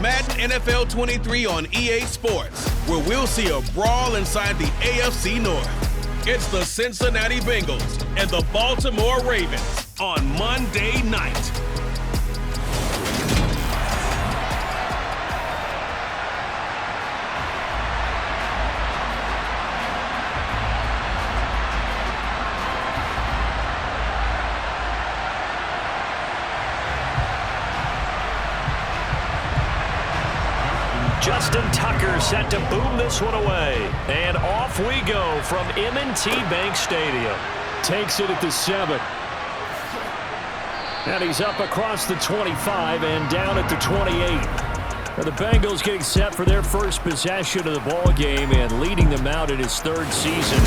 Madden NFL 23 on EA Sports, where we'll see a brawl inside the AFC North. It's the Cincinnati Bengals and the Baltimore Ravens on Monday night. Justin Tucker set to boom this one away. And off we go from M&T Bank Stadium. Takes it at the 7. And he's up across the 25 and down at the 28. The Bengals getting set for their first possession of the ball game and leading them out in his third season.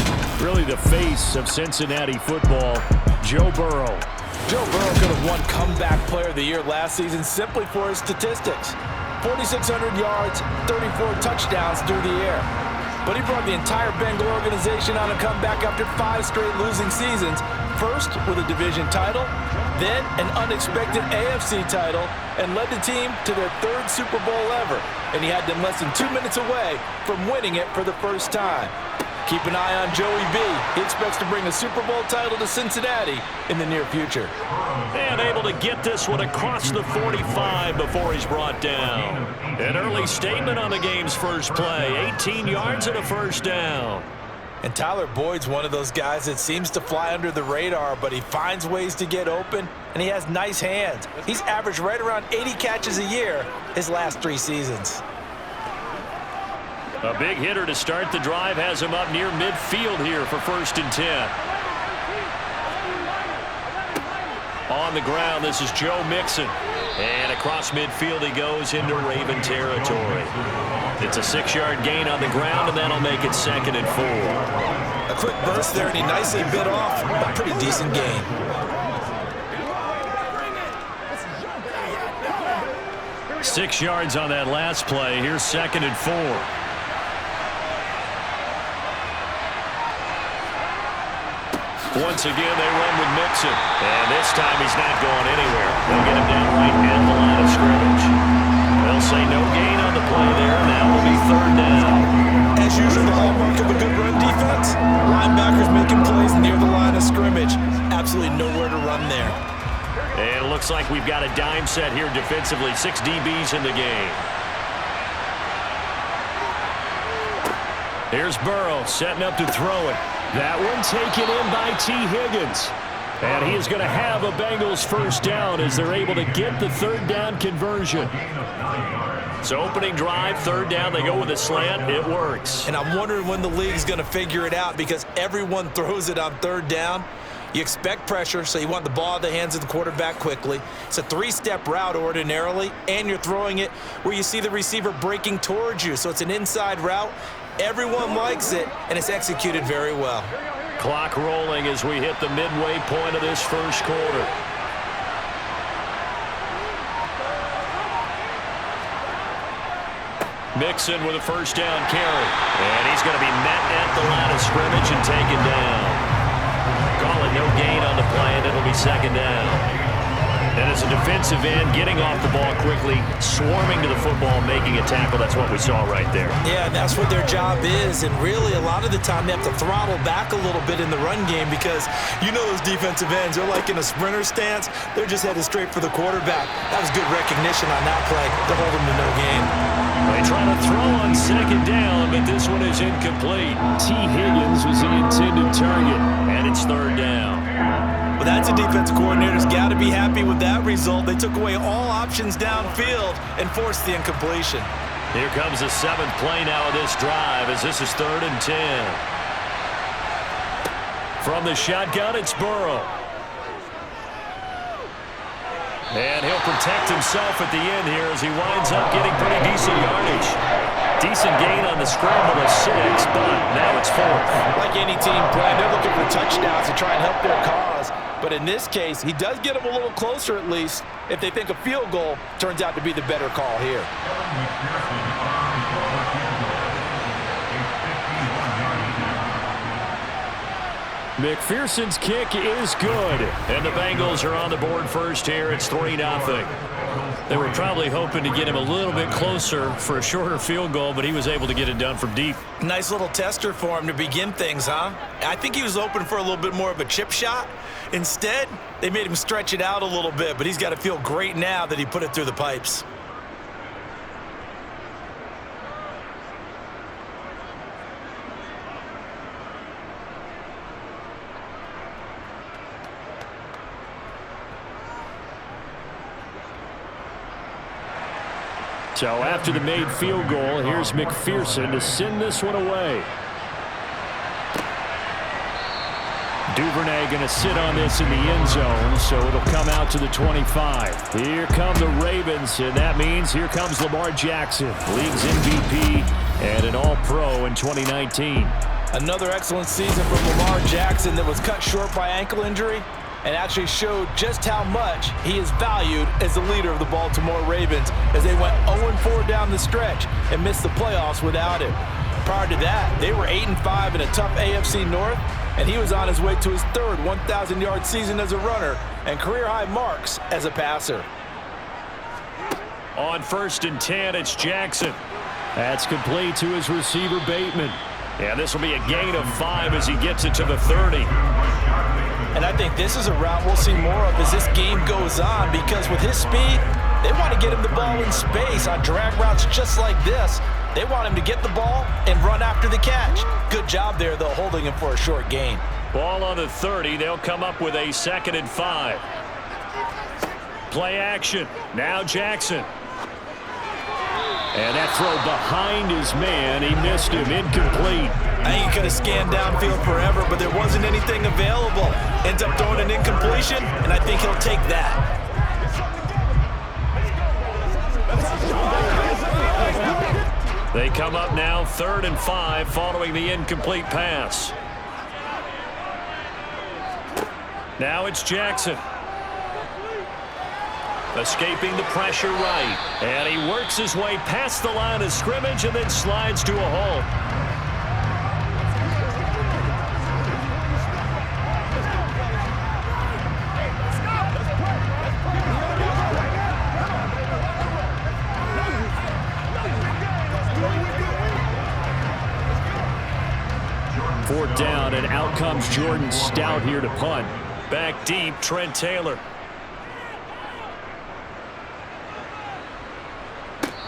Really the face of Cincinnati football, Joe Burrow. Joe Burrow could have won Comeback Player of the Year last season simply for his statistics. 4,600 yards, 34 touchdowns through the air. But he brought the entire Bengal organization on a comeback after 5 straight losing seasons. First with a division title, then an unexpected AFC title, and led the team to their 3rd Super Bowl ever. And he had them less than 2 minutes away from winning it for the first time. Keep an eye on Joey B. He expects to bring a Super Bowl title to Cincinnati in the near future. And able to get this one across the 45 before he's brought down. An early statement on the game's first play. 18 yards and a first down. And Tyler Boyd's one of those guys that seems to fly under the radar, but he finds ways to get open, and he has nice hands. He's averaged right around 80 catches a year his last 3 seasons. A big hitter to start the drive has him up near midfield here for 1st and 10. On the ground, this is Joe Mixon. And across midfield he goes into Raven territory. It's a 6-yard gain on the ground, and that'll make it 2nd and 4. A quick burst there, and he nicely bit off a pretty decent gain. Six yards on that last play. Here's 2nd and 4. Once again, they run with Mixon. And this time he's not going anywhere. They'll get him down right at the line of scrimmage. They'll say no gain on the play there, and that will be 3rd down. As usual, the hallmark of a good run defense, linebackers making plays near the line of scrimmage. Absolutely nowhere to run there. And it looks like we've got a dime set here defensively. 6 DBs in the game. Here's Burrow setting up to throw it. That one taken in by T. Higgins. And he is going to have a Bengals first down as they're able to get the 3rd down conversion. So opening drive, 3rd down, they go with a slant. It works. And I'm wondering when the league's going to figure it out because everyone throws it on 3rd down. You expect pressure, so you want the ball in the hands of the quarterback quickly. It's a 3-step route ordinarily, and you're throwing it where you see the receiver breaking towards you. So it's an inside route. Everyone likes it, and it's executed very well. Clock rolling as we hit the midway point of this first quarter. Mixon with a first down carry. And he's going to be met at the line of scrimmage and taken down. Call it no gain on the play, and it'll be 2nd down. And as a defensive end, getting off the ball quickly, swarming to the football, making a tackle. That's what we saw right there. Yeah, that's what their job is. And really, a lot of the time, they have to throttle back a little bit in the run game because you know those defensive ends, they're like in a sprinter stance. They're just headed straight for the quarterback. That was good recognition on that play to hold them to no gain. They try to throw on 2nd down, but this one is incomplete. T. Higgins was the intended target. And it's 3rd down. Well, that's a defensive coordinator's got to be happy with that result. They took away all options downfield and forced the incompletion. Here comes the 7th play now of this drive as this is 3rd and 10. From the shotgun, it's Burrow. And he'll protect himself at the end here as he winds up getting pretty decent yardage. Decent gain on the scramble of 6, but now it's 4th. Like any team plan, they're looking for touchdowns to try and help their cause. But in this case, he does get them a little closer at least if they think a field goal turns out to be the better call here. McPherson's kick is good. And the Bengals are on the board first here. It's 3-0. They were probably hoping to get him a little bit closer for a shorter field goal, but he was able to get it done from deep. Nice little tester for him to begin things, huh? I think he was hoping for a little bit more of a chip shot. Instead, they made him stretch it out a little bit, but he's got to feel great now that he put it through the pipes. So after the made field goal, here's McPherson to send this one away. Duvernay going to sit on this in the end zone, so it'll come out to the 25. Here come the Ravens, and that means here comes Lamar Jackson, league's MVP and an All-Pro in 2019. Another excellent season from Lamar Jackson that was cut short by ankle injury and actually showed just how much he is valued as the leader of the Baltimore Ravens as they went 0-4 down the stretch and missed the playoffs without him. Prior to that, they were 8-5 in a tough AFC North, and he was on his way to his third 1,000-yard season as a runner and career-high marks as a passer. On 1st and 10, it's Jackson. That's complete to his receiver, Bateman. Yeah, this will be a gain of 5 as he gets it to the 30. And I think this is a route we'll see more of as this game goes on, because with his speed, they want to get him the ball in space on drag routes just like this. They want him to get the ball and run after the catch. Good job there, though, holding him for a short gain. Ball on the 30. They'll come up with a 2nd and 5. Play action. Now Jackson. And that throw behind his man. He missed him. Incomplete. I think he could have scanned downfield forever, but there wasn't anything available. Ends up throwing an incompletion, and I think he'll take that. They come up now 3rd and 5 following the incomplete pass. Now it's Jackson. Escaping the pressure right. And he works his way past the line of scrimmage and then slides to a halt. Fourth down, and out comes Jordan Stout here to punt. Back deep, Trent Taylor.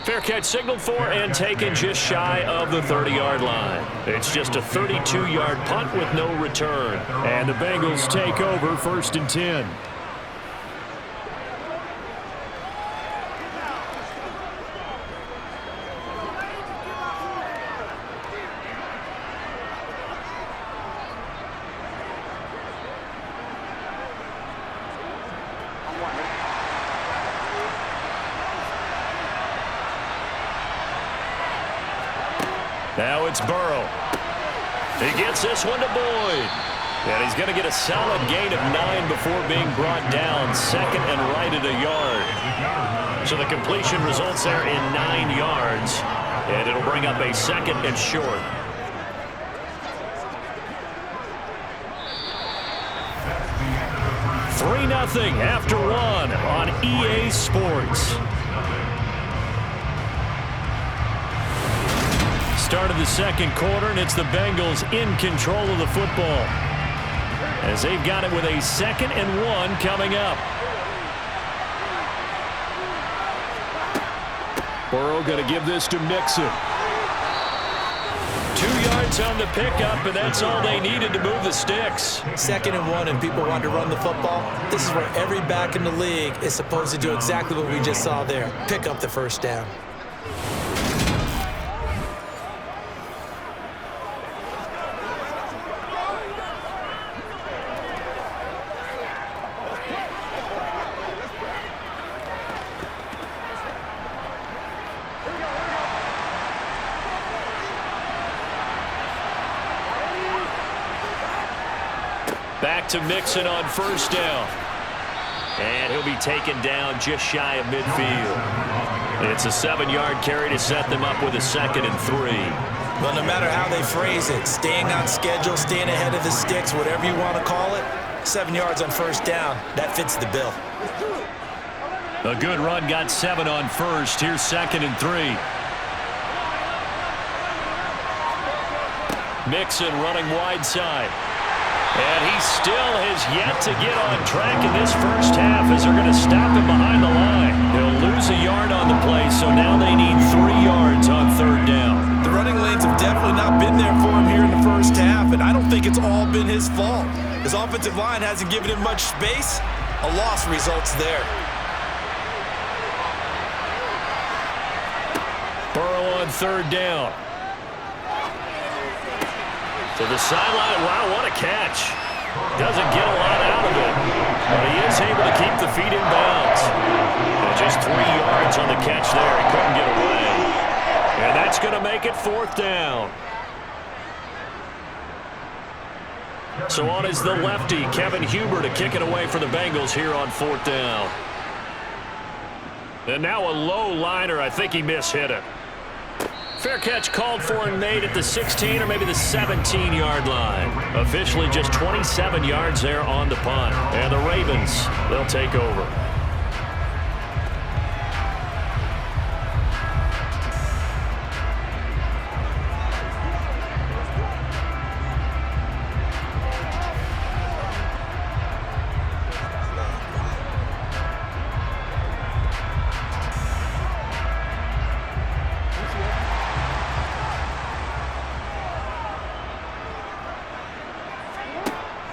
Fair catch signaled for and taken just shy of the 30-yard line. It's just a 32-yard punt with no return. And the Bengals take over 1st and 10. Now it's Burrow. He gets this one to Boyd. And he's going to get a solid gain of 9 before being brought down. 2nd and right at a yard. So the completion results there in 9 yards. And it'll bring up a 2nd and short. $3-0 after 1 on EA Sports. Start of the 2nd quarter, and it's the Bengals in control of the football as they've got it with a 2nd and 1 coming up. Burrow going to give this to Mixon. 2 yards on the pickup, and that's all they needed to move the sticks. 2nd and 1, and people want to run the football. This is where every back in the league is supposed to do exactly what we just saw there. Pick up the 1st down. Back to Mixon on 1st down. And he'll be taken down just shy of midfield. It's a 7-yard carry to set them up with a 2nd and 3. Well, no matter how they phrase it, staying on schedule, staying ahead of the sticks, whatever you want to call it, 7 yards on first down, that fits the bill. A good run got 7 on first. Here's 2nd and 3. Mixon running wide side. And he still has yet to get on track in this first half as they're going to stop him behind the line. He'll lose a yard on the play, so now they need 3 yards on 3rd down. The running lanes have definitely not been there for him here in the first half, and I don't think it's all been his fault. His offensive line hasn't given him much space. A loss results there. Burrow on 3rd down. To the sideline. Wow, what a catch. Doesn't get a lot out of it, but he is able to keep the feet in bounds. And just 3 yards on the catch there. He couldn't get away. And that's going to make it 4th down. So on is the lefty, Kevin Huber, to kick it away for the Bengals here on 4th down. And now a low liner. I think he mishit it. Fair catch called for and made at the 16 or maybe the 17-yard line. Officially just 27 yards there on the punt. And the Ravens, they'll take over.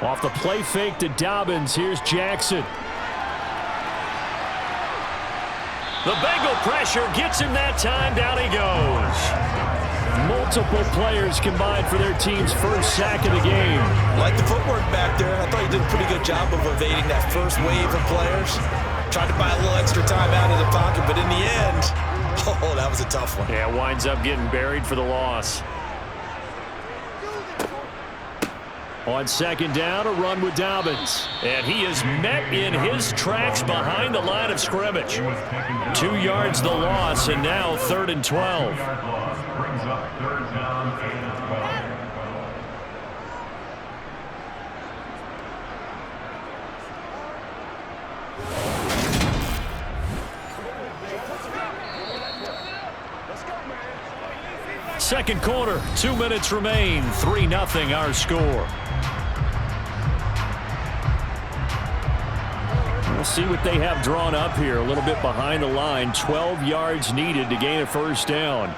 Off the play fake to Dobbins. Here's Jackson. The Bengal pressure gets him that time. Down he goes. Multiple players combined for their team's first sack of the game. Like the footwork back there. I thought he did a pretty good job of evading that first wave of players. Tried to buy a little extra time out of the pocket, but in the end, oh, that was a tough one. Yeah, winds up getting buried for the loss. On 2nd down, a run with Dobbins. And he is met in his tracks behind the line of scrimmage. 2 yards the loss, and now 3rd and 12. Brings up 3rd down and 12. Second quarter, 2 minutes remain. 3-0 our score. We'll see what they have drawn up here. A little bit behind the line. 12 yards needed to gain a first down.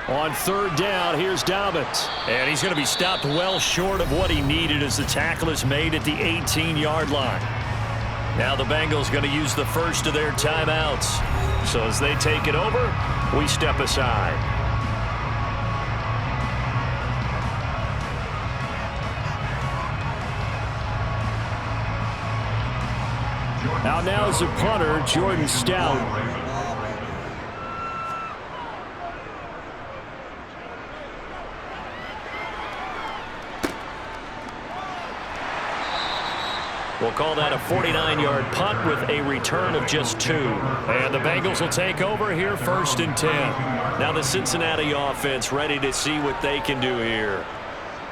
On 3rd down, here's Dobbins. And he's going to be stopped well short of what he needed as the tackle is made at the 18-yard line. Now the Bengals going to use the first of their timeouts. So as they take it over, we step aside. Out now is the punter, Jordan Stout. We'll call that a 49-yard punt with a return of just 2. And the Bengals will take over here 1st and 10. Now the Cincinnati offense ready to see what they can do here.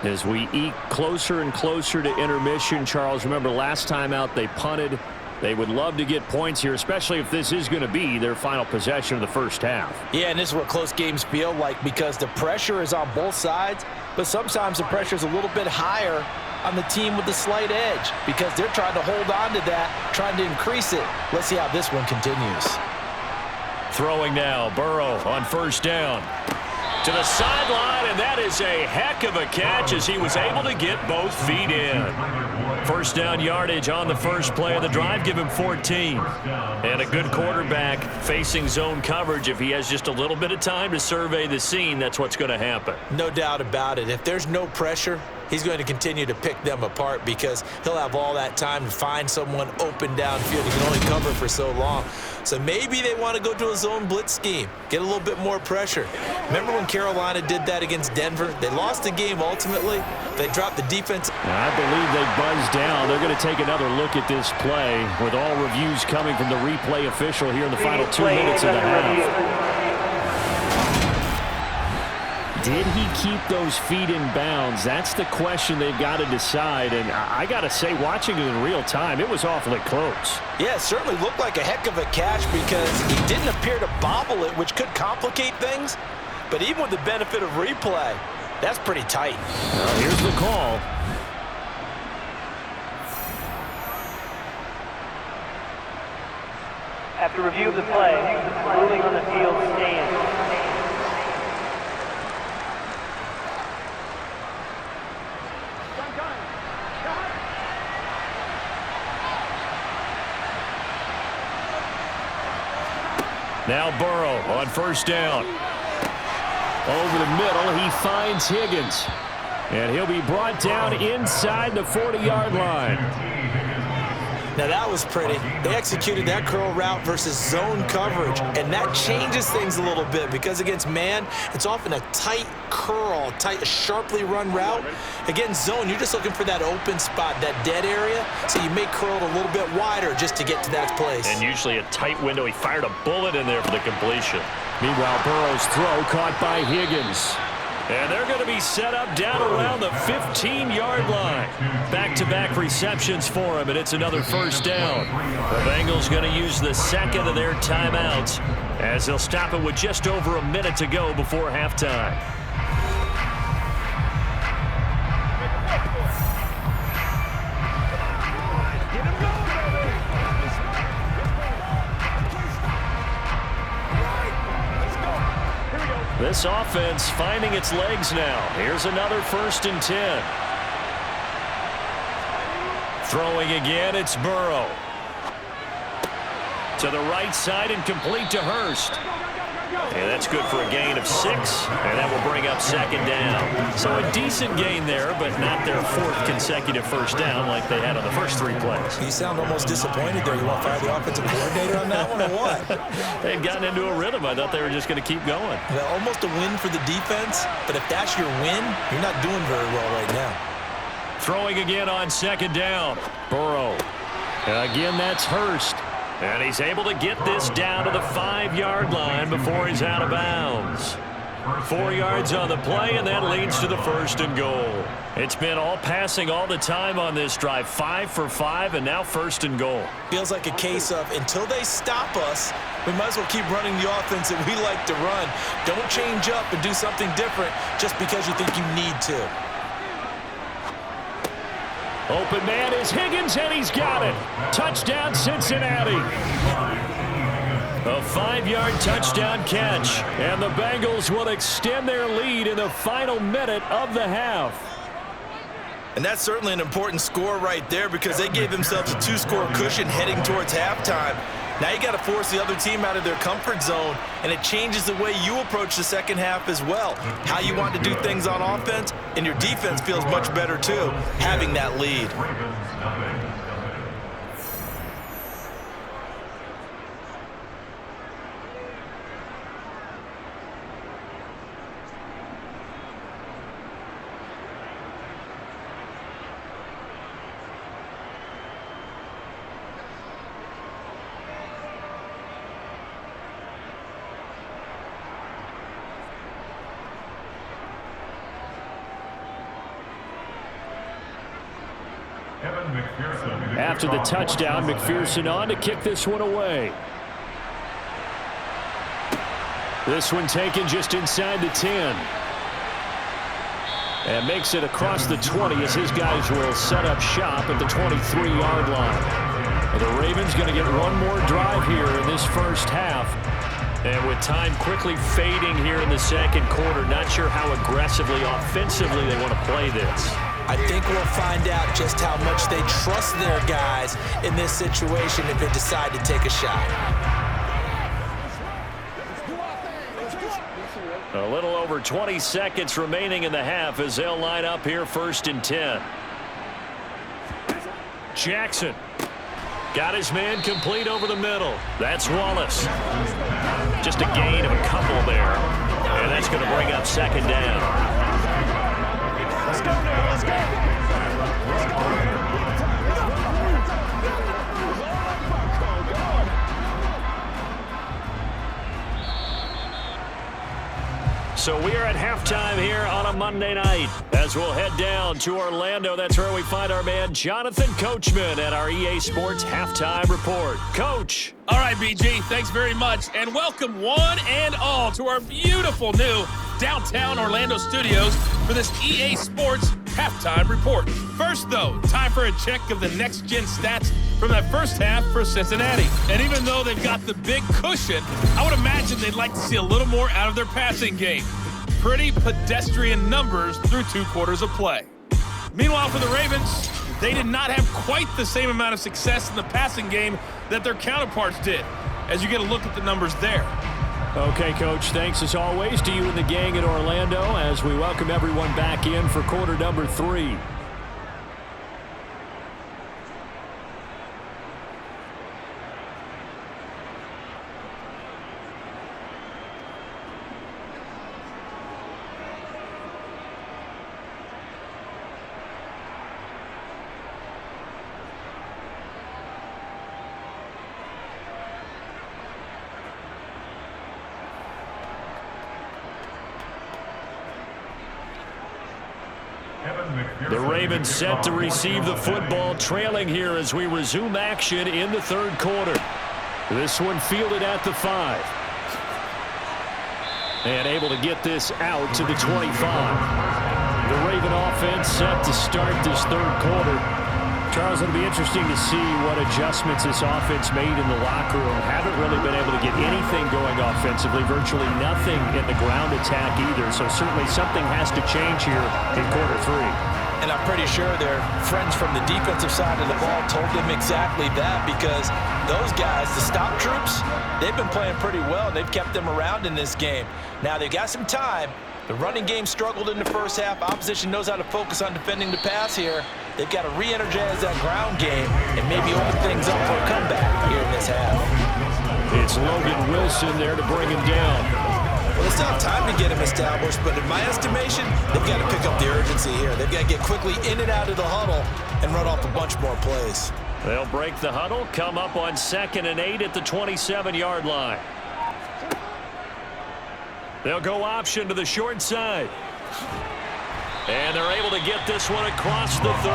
As we eke closer and closer to intermission, Charles, remember last time out they punted. They would love to get points here, especially if this is going to be their final possession of the first half. Yeah, and this is what close games feel like because the pressure is on both sides, but sometimes the pressure is a little bit higher on the team with the slight edge because they're trying to hold on to that, trying to increase it. Let's see how this one continues. Throwing now, Burrow on 1st down. To the sideline, and that is a heck of a catch as he was able to get both feet in. 1st down yardage on the first play of the drive, give him 14. And a good quarterback facing zone coverage. If he has just a little bit of time to survey the scene, that's what's going to happen. No doubt about it. If there's no pressure, he's going to continue to pick them apart because he'll have all that time to find someone open downfield. He can only cover for so long. So maybe they want to go to a zone blitz scheme, get a little bit more pressure. Remember when Carolina did that against Denver? They lost the game ultimately. They dropped the defense. I believe they buzzed down. They're going to take another look at this play with all reviews coming from the replay official here in the final 2 minutes of the half. Did he keep those feet in bounds? That's the question they've got to decide. And I got to say, watching it in real time, it was awfully close. Yeah, it certainly looked like a heck of a catch because he didn't appear to bobble it, which could complicate things. But even with the benefit of replay, that's pretty tight. Well, here's the call. After review of the play, ruling on the field stands. Now Burrow on first down. Over the middle, he finds Higgins. And he'll be brought down inside the 40-yard line. Now that was pretty. They executed that curl route versus zone coverage, and that changes things a little bit because against man, it's often a tight curl, sharply run route. Against zone, you're just looking for that open spot, that dead area, so you may curl it a little bit wider just to get to that place. And usually a tight window. He fired a bullet in there for the completion. Meanwhile, Burrow's throw caught by Higgins. And they're going to be set up down around the 15-yard line. Back-to-back receptions for him, and it's another first down. The Bengals going to use the second of their timeouts as they'll stop it with just over a minute to go before halftime. This offense finding its legs now. Here's another 1st and 10. Throwing again, it's Burrow. To the right side and complete to Hurst. And that's good for a gain of 6, and that will bring up second down. So a decent gain there, but not their 4th consecutive first down like they had on the first 3 plays. You sound almost disappointed there. You want to fire the offensive coordinator on that one or what? They'd gotten into a rhythm. I thought they were just going to keep going. Well, almost a win for the defense, but if that's your win, you're not doing very well right now. Throwing again on second down. Burrow. And again, that's Hurst. And he's able to get this down to the 5-yard line before he's out of bounds. 4 yards on the play, and that leads to the 1st and goal. It's been all passing all the time on this drive. 5 for 5, and now 1st and goal. Feels like a case of until they stop us, we might as well keep running the offense that we like to run. Don't change up and do something different just because you think you need to. Open man is Higgins, and he's got it. Touchdown, Cincinnati. A 5-yard touchdown catch, and the Bengals will extend their lead in the final minute of the half. And that's certainly an important score right there because they gave themselves a 2-score cushion heading towards halftime. Now you got to force the other team out of their comfort zone, and it changes the way you approach the second half as well. How you want to do things on offense, and your defense feels much better too, having that lead. After the touchdown, McPherson on to kick this one away. This one taken just inside the 10. And makes it across the 20 as his guys will set up shop at the 23-yard line. The Ravens going to get one more drive here in this first half. And with time quickly fading here in the second quarter, not sure how aggressively, offensively they want to play this. I think we'll find out just how much they trust their guys in this situation if they decide to take a shot. A little over 20 seconds remaining in the half as they'll line up here 1st and 10. Jackson got his man complete over the middle. That's Wallace. Just a gain of a couple there. And that's going to bring up 2nd down. Let's go now. Let's go. So we are at halftime here on a Monday night as we'll head down to Orlando. That's where we find our man Jonathan Coachman at our EA Sports Halftime Report. Coach. All right, BG, thanks very much. And welcome one and all to our beautiful new downtown Orlando studios for this EA Sports Halftime Report. First, though, time for a check of the next-gen stats from that first half for Cincinnati. And even though they've got the big cushion, I would imagine they'd like to see a little more out of their passing game. Pretty pedestrian numbers through 2 quarters of play. Meanwhile, for the Ravens, they did not have quite the same amount of success in the passing game that their counterparts did, as you get a look at the numbers there. Okay, Coach, thanks as always to you and the gang in Orlando as we welcome everyone back in for quarter number 3. The Ravens set to receive the football, trailing here as we resume action in the 3rd quarter. This one fielded at the 5. And able to get this out to the 25. The Raven offense set to start this 3rd quarter. Charles, it'll be interesting to see what adjustments this offense made in the locker room. Haven't really been able to get anything going offensively, virtually nothing in the ground attack either. So certainly something has to change here in quarter 3. And I'm pretty sure their friends from the defensive side of the ball told them exactly that, because those guys, the stop troops, they've been playing pretty well. They've kept them around in this game. Now they've got some time. The running game struggled in the first half. Opposition knows how to focus on defending the pass here. They've got to re-energize that ground game and maybe open things up for a comeback here in this half. It's Logan Wilson there to bring him down. Well, they still have time to get him established, but in my estimation, they've got to pick up the urgency here. They've got to get quickly in and out of the huddle and run off a bunch more plays. They'll break the huddle, come up on 2nd and 8 at the 27-yard line. They'll go option to the short side. And they're able to get this one across the 35.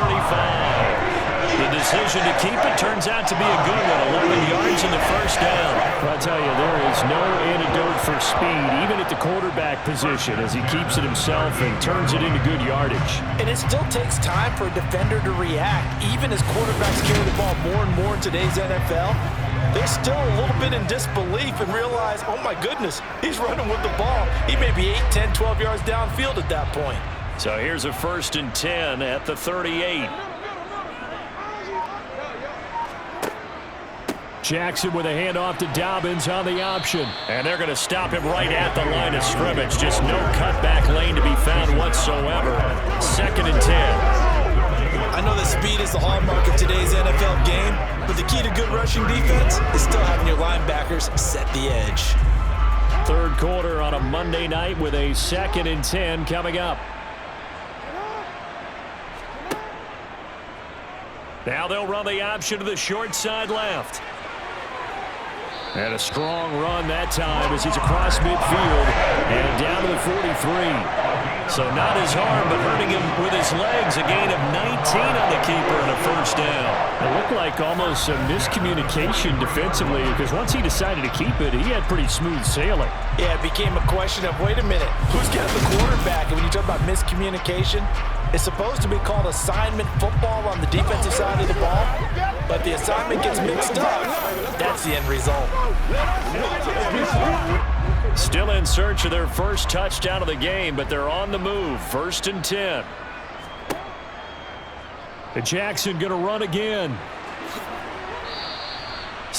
The decision to keep it turns out to be a good one. 11 yards in the first down. I'll tell you, there is no antidote for speed, even at the quarterback position, as he keeps it himself and turns it into good yardage. And it still takes time for a defender to react. Even as quarterbacks carry the ball more and more in today's NFL, they're still a little bit in disbelief and realize, oh my goodness, he's running with the ball. He may be 8, 10, 12 yards downfield at that point. So here's a 1st and 10 at the 38. Jackson with a handoff to Dobbins on the option. And they're going to stop him right at the line of scrimmage. Just no cutback lane to be found whatsoever. 2nd and 10. I know that speed is the hallmark of today's NFL game, but the key to good rushing defense is still having your linebackers set the edge. 3rd quarter on a Monday night with a 2nd and 10 coming up. Now they'll run the option to the short side left. And a strong run that time as he's across midfield and down to the 43. So not his arm, but hurting him with his legs. A gain of 19 on the keeper and a 1st down. It looked like almost a miscommunication defensively, because once he decided to keep it, he had pretty smooth sailing. Yeah, it became a question of, wait a minute, who's got the quarterback? And when you talk about miscommunication, it's supposed to be called assignment football on the defensive side of the ball, but the assignment gets mixed up. That's the end result. Still in search of their first touchdown of the game, but they're on the move. 1st and 10. Jackson going to run again.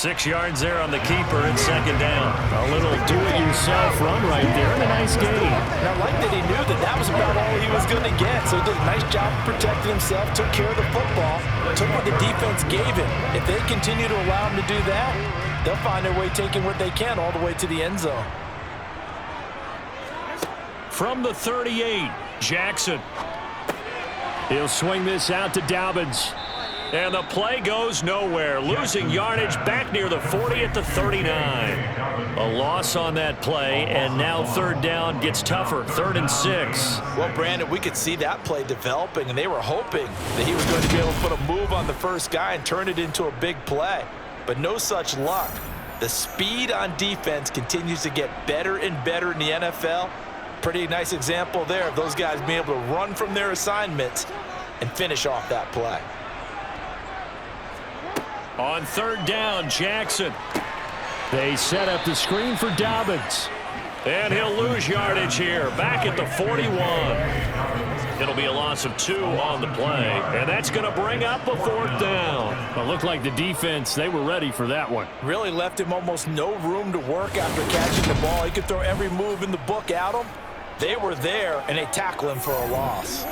6 yards there on the keeper and second down. A little do-it-yourself run right there and a nice gain. And I like that he knew that that was about all he was going to get. So he did a nice job protecting himself, took care of the football, took what the defense gave him. If they continue to allow him to do that, they'll find their way taking what they can all the way to the end zone. From the 38, Jackson. He'll swing this out to Dobbins. And the play goes nowhere. Losing yardage back near the 40 at the 39. A loss on that play, and now third down gets tougher. 3rd and 6. Well, Brandon, we could see that play developing, and they were hoping that he was going to be able to put a move on the first guy and turn it into a big play. But no such luck. The speed on defense continues to get better and better in the NFL. Pretty nice example there of those guys being able to run from their assignments and finish off that play. On 3rd down, Jackson. They set up the screen for Dobbins. And he'll lose yardage here, back at the 41. It'll be a loss of 2 on the play, and that's going to bring up a 4th down. It looked like the defense, they were ready for that one. Really left him almost no room to work after catching the ball. He could throw every move in the book at him. They were there, and they tackle him for a loss.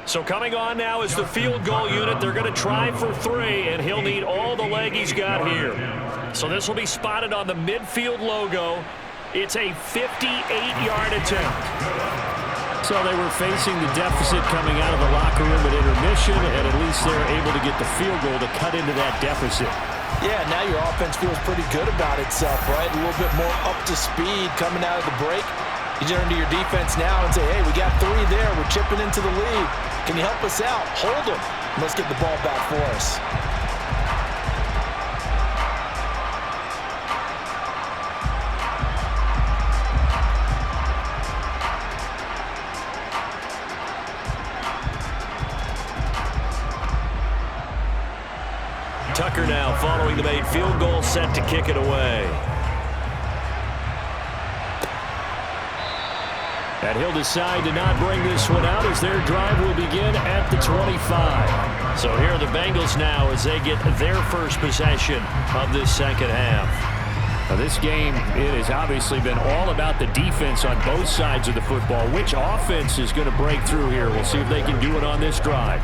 So coming on now is the field goal unit. They're going to try for 3, and he'll need all the leg he's got here. So this will be spotted on the midfield logo. It's a 58-yard attempt. So they were facing the deficit coming out of the locker room at intermission, and at least they're able to get the field goal to cut into that deficit. Yeah, now your offense feels pretty good about itself, right? A little bit more up to speed coming out of the break. You turn to your defense now and say, hey, we got 3 there. We're chipping into the lead. Can you help us out? Hold them. Let's get the ball back for us. Tucker now following the made field goal, set to kick it away. And he'll decide to not bring this one out as their drive will begin at the 25. So here are the Bengals now as they get their first possession of this second half. Now this game, it has obviously been all about the defense on both sides of the football. Which offense is going to break through here? We'll see if they can do it on this drive.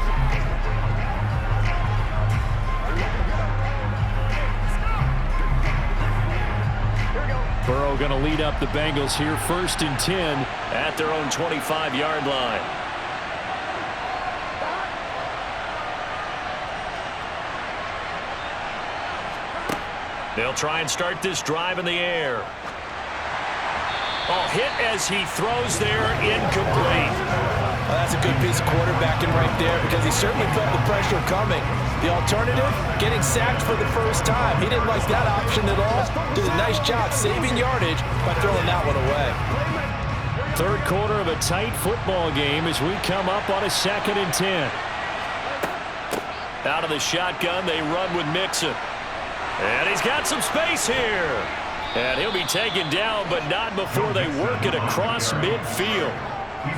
Burrow going to lead up the Bengals here, 1st and 10 at their own 25-yard line. They'll try and start this drive in the air. Oh, hit as he throws there, incomplete. Well, that's a good piece of quarterbacking right there because he certainly felt the pressure coming. The alternative, getting sacked for the first time. He didn't like that option at all. Did a nice job saving yardage by throwing that one away. 3rd quarter of a tight football game as we come up on a 2nd and 10. Out of the shotgun, they run with Mixon. And he's got some space here. And he'll be taken down, but not before they work it across midfield.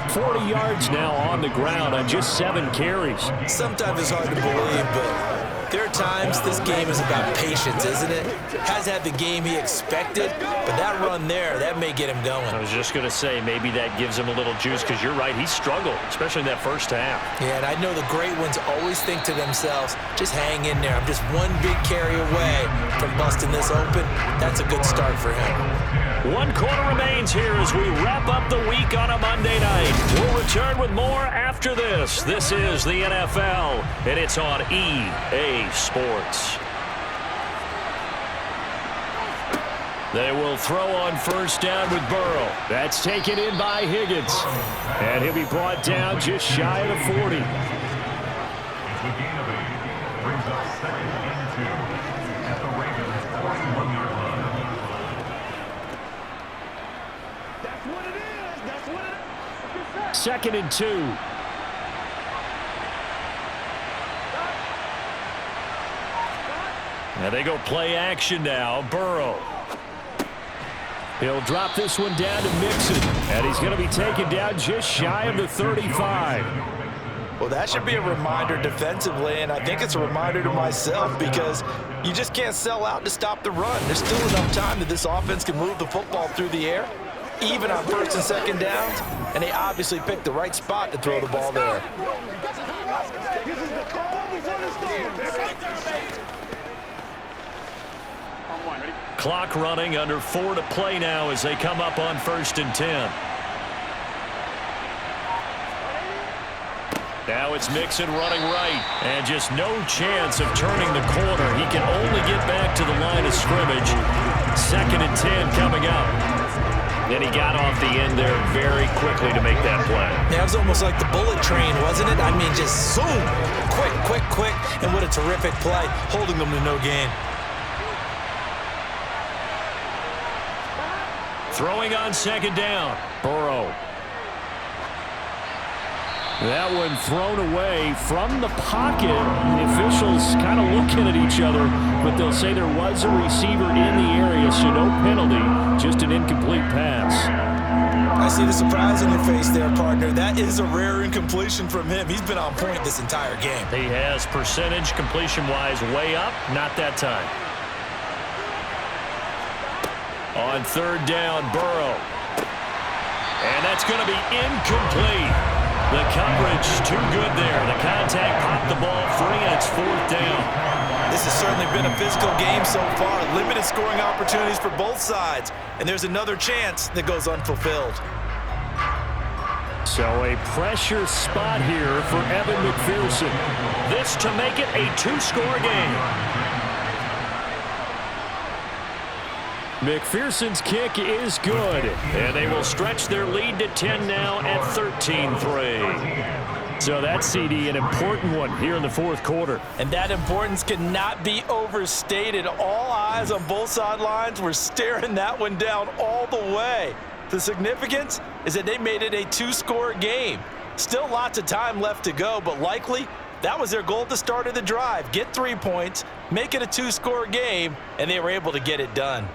40 yards now on the ground on just 7 carries. Sometimes it's hard to believe, but there are times this game is about patience, isn't it? Has had the game he expected, but that run there, that may get him going. I was just going to say, maybe that gives him a little juice because you're right, he struggled, especially in that first half. Yeah, and I know the great ones always think to themselves, just hang in there. I'm just one big carry away from busting this open. That's a good start for him. 1 quarter remains here as we wrap up the week on a Monday night. We'll return with more after this. This is the NFL, and it's on EA Sports. They will throw on 1st down with Burrow. That's taken in by Higgins. And he'll be brought down just shy of the 40. The gain of 8 brings up 2nd and 2 at the Ravens' 41-yard line. 2nd and 2. And they go play action now. Burrow. He'll drop this one down to Mixon. And he's going to be taken down just shy of the 35. Well, that should be a reminder defensively, and I think it's a reminder to myself because you just can't sell out to stop the run. There's still enough time that this offense can move the football through the air, even on first and second downs, and they obviously picked the right spot to throw the ball there. Clock running, under 4 to play now as they come up on 1st and 10. Now it's Mixon running right, and just no chance of turning the corner. He can only get back to the line of scrimmage. 2nd and 10 coming up. And he got off the end there very quickly to make that play. Yeah, it was almost like the bullet train, wasn't it? I mean, just zoom, quick, and what a terrific play, holding them to no gain. Throwing on 2nd down, Burrow. That one thrown away from the pocket. The officials kind of looking at each other, but they'll say there was a receiver in the area, so no penalty, just an incomplete pass. I see the surprise on your face there, partner. That is a rare incompletion from him. He's been on point this entire game. He has percentage completion-wise way up, not that time. On 3rd down, Burrow. And that's going to be incomplete. The coverage too good there. The contact popped the ball free, and it's 4th down. This has certainly been a physical game so far. Limited scoring opportunities for both sides. And there's another chance that goes unfulfilled. So a pressure spot here for Evan McPherson. This to make it a 2-score game. McPherson's kick is good, and they will stretch their lead to 10 now at 13-3. So that, CD, an important one here in the 4th quarter. And that importance cannot be overstated. All eyes on both sidelines were staring that one down all the way. The significance is that they made it a 2-score game. Still lots of time left to go, but likely that was their goal at the start of the drive. Get 3 points, make it a 2-score game, and they were able to get it done.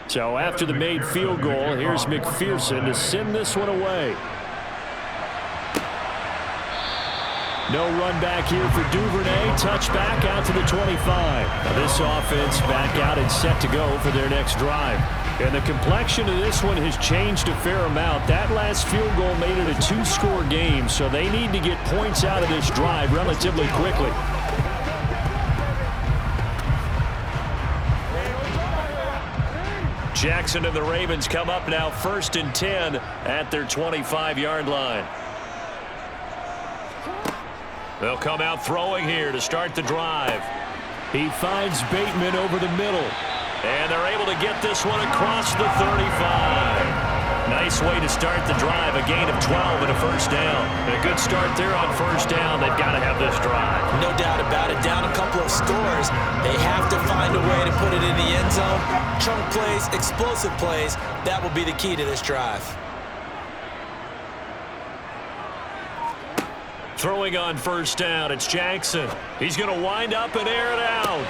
So after the made field goal, here's McPherson to send this one away. No run back here for Duvernay. Touchback out to the 25. Now this offense back out and set to go for their next drive. And the complexion of this one has changed a fair amount. That last field goal made it a 2-score game, so they need to get points out of this drive relatively quickly. Jackson and the Ravens come up now 1st and 10 at their 25-yard line. They'll come out throwing here to start the drive. He finds Bateman over the middle. And they're able to get this one across the 35. Nice way to start the drive. A gain of 12 and a 1st down. And a good start there on 1st down. They've got to have this drive. No doubt about it. Down a couple of scores. They have to find a way to put it in the end zone. Chunk plays, explosive plays. That will be the key to this drive. Throwing on 1st down, it's Jackson. He's going to wind up and air it out.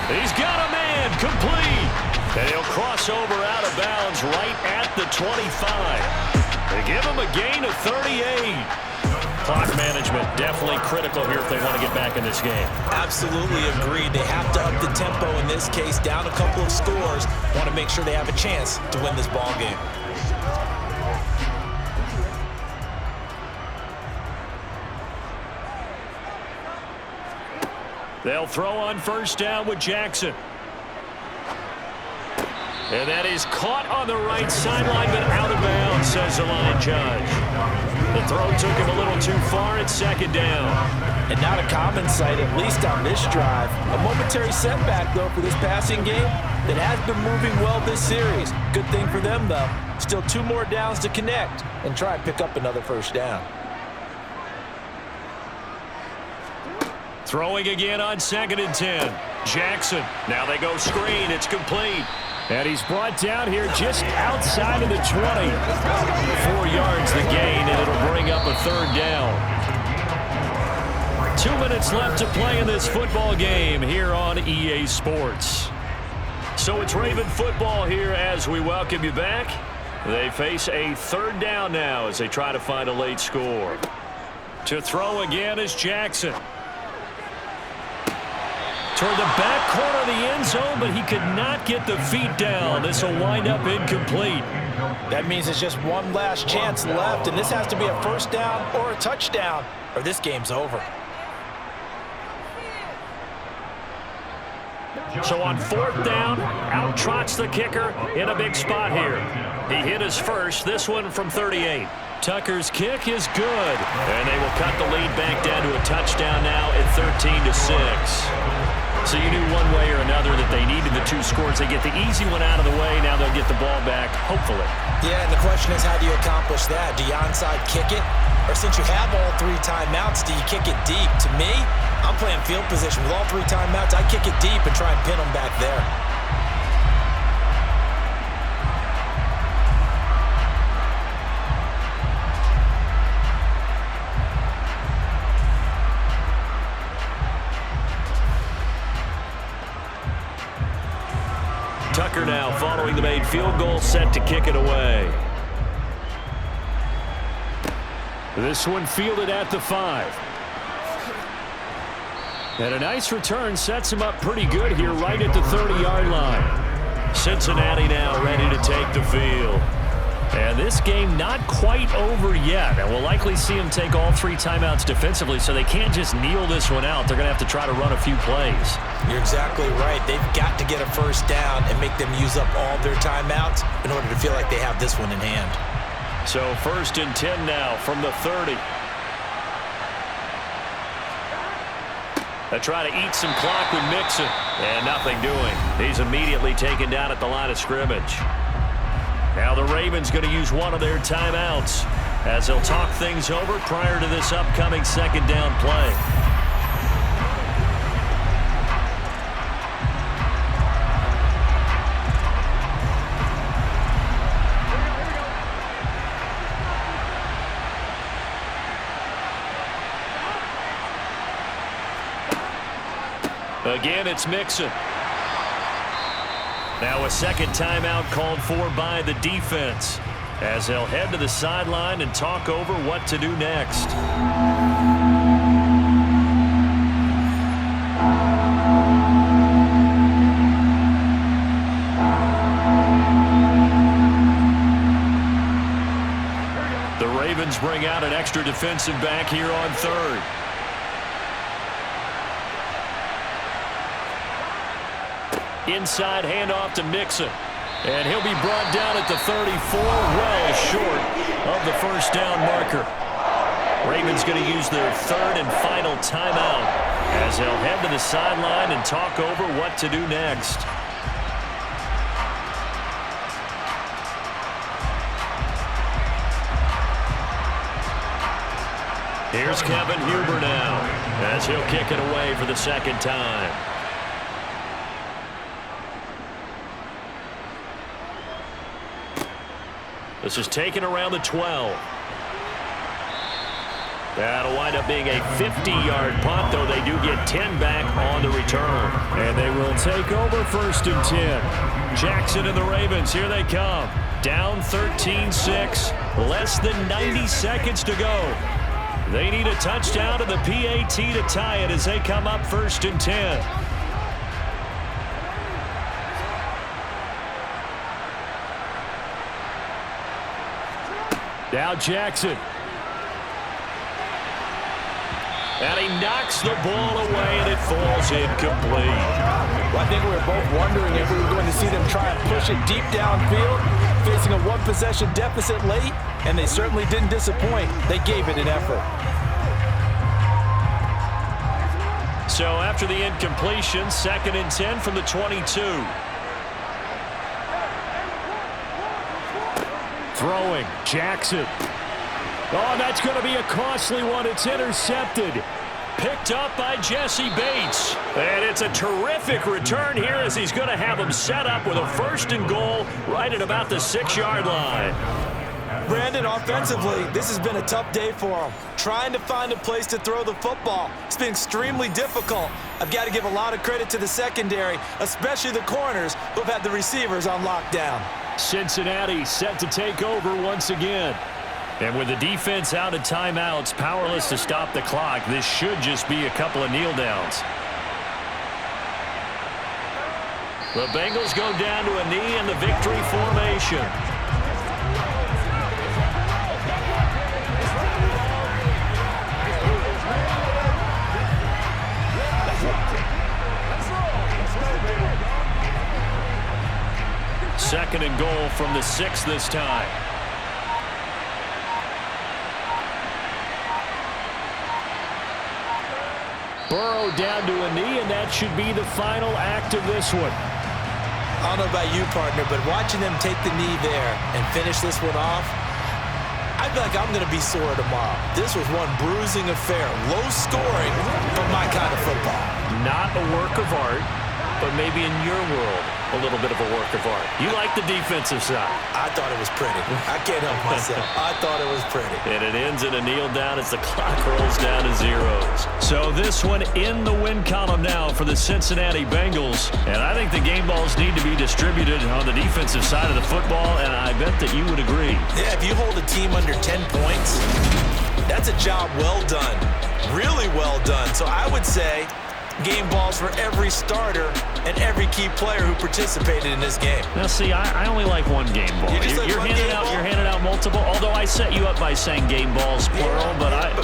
He's got a man, complete. And he'll cross over out of bounds right at the 25. They give him a gain of 38. Clock management definitely critical here if they want to get back in this game. Absolutely agreed. They have to up the tempo in this case, down a couple of scores. Want to make sure they have a chance to win this ball game. They'll throw on 1st down with Jackson. And that is caught on the right sideline, but out of bounds, says the line judge. The throw took him a little too far at 2nd down. And not a common sight, at least on this drive. A momentary setback, though, for this passing game that has been moving well this series. Good thing for them, though. Still 2 more downs to connect and try and pick up another 1st down. Throwing again on 2nd and 10. Jackson. Now they go screen. It's complete. And he's brought down here just outside of the 20. 4 yards the gain, and it'll bring up a 3rd down. 2 minutes left to play in this football game here on EA Sports. So it's Raven football here as we welcome you back. They face a third down now as they try to find a late score. To throw again is Jackson. Toward the back corner of the end zone, but he could not get the feet down. This will wind up incomplete. That means there's just one last chance left, and this has to be a first down or a touchdown, or this game's over. So on fourth down, out trots the kicker in a big spot here. He hit his first, this one from 38. Tucker's kick is good. And they will cut the lead back down to a touchdown now at 13-6. So you knew one way or another that they needed the 2 scores. They get the easy one out of the way. Now they'll get the ball back, hopefully. Yeah, and the question is, how do you accomplish that? Do you onside kick it? Or since you have all 3 timeouts, do you kick it deep? To me, I'm playing field position. With all 3 timeouts, I kick it deep and try and pin them back there. Tucker now following the made field goal, set to kick it away. This one fielded at the 5. And a nice return sets him up pretty good here right at the 30-yard line. Cincinnati now ready to take the field. And this game not quite over yet. And we'll likely see him take all 3 timeouts defensively, so they can't just kneel this one out. They're going to have to try to run a few plays. You're exactly right. They've got to get a first down and make them use up all their timeouts in order to feel like they have this one in hand. So 1st and 10 now from the 30. They try to eat some clock with Mixon. And nothing doing. He's immediately taken down at the line of scrimmage. Now the Ravens going to use one of their timeouts as they'll talk things over prior to this upcoming 2nd down play. Again, it's Mixon. Now a 2nd timeout called for by the defense as they'll head to the sideline and talk over what to do next. The Ravens bring out an extra defensive back here on 3rd. Inside handoff to Mixon. And he'll be brought down at the 34, well short of the first down marker. Ravens going to use their 3rd and final timeout as they'll head to the sideline and talk over what to do next. Here's Kevin Huber now as he'll kick it away for the 2nd time. This is taken around the 12. That'll wind up being a 50-yard punt, though they do get 10 back on the return. And they will take over 1st and 10. Jackson and the Ravens, here they come. Down 13-6, less than 90 seconds to go. They need a touchdown and the PAT to tie it as they come up 1st and 10. Now Jackson. And he knocks the ball away, and it falls incomplete. Well, I think we were both wondering if we were going to see them try and push it deep downfield, facing a 1-possession deficit late, and they certainly didn't disappoint. They gave it an effort. So after the incompletion, 2nd and 10 from the 22. Throwing, Jackson. Oh, that's going to be a costly one. It's intercepted. Picked up by Jesse Bates. And it's a terrific return here as he's going to have him set up with a 1st and goal right at about the 6-yard line. Brandon, offensively, this has been a tough day for them. Trying to find a place to throw the football. It's been extremely difficult. I've got to give a lot of credit to the secondary, especially the corners who have had the receivers on lockdown. Cincinnati set to take over once again. And with the defense out of timeouts, powerless to stop the clock, this should just be a couple of kneel downs. The Bengals go down to a knee in the victory formation. Second and goal from the 6 this time. Burrow down to a knee, and that should be the final act of this one. I don't know about you, partner, but watching them take the knee there and finish this one off, I feel like I'm going to be sore tomorrow. This was one bruising affair. Low scoring, but my kind of football. Not a work of art, but maybe in your world, a little bit of a work of art. You like the defensive side. I thought it was pretty. I can't help myself. I thought it was pretty. And it ends in a kneel down as the clock rolls down to zeros. So this one in the win column now for the Cincinnati Bengals. And I think the game balls need to be distributed on the defensive side of the football, and I bet that you would agree. Yeah, if you hold a team under 10 points, that's a job well done. Really well done. So I would say game balls for every starter and every key player who participated in this game. Now, see, I only like one game ball. You're handing out multiple, although I set you up by saying game balls, plural, but I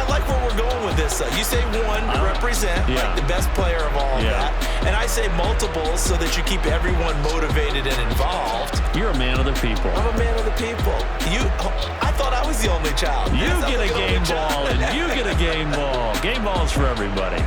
like where we're going with this. You say one to represent like the best player of all of that, and I say multiples so that you keep everyone motivated and involved. You're a man of the people. I'm a man of the people. I thought I was the only child. You get a game ball, and you get a game ball. Game balls for everybody.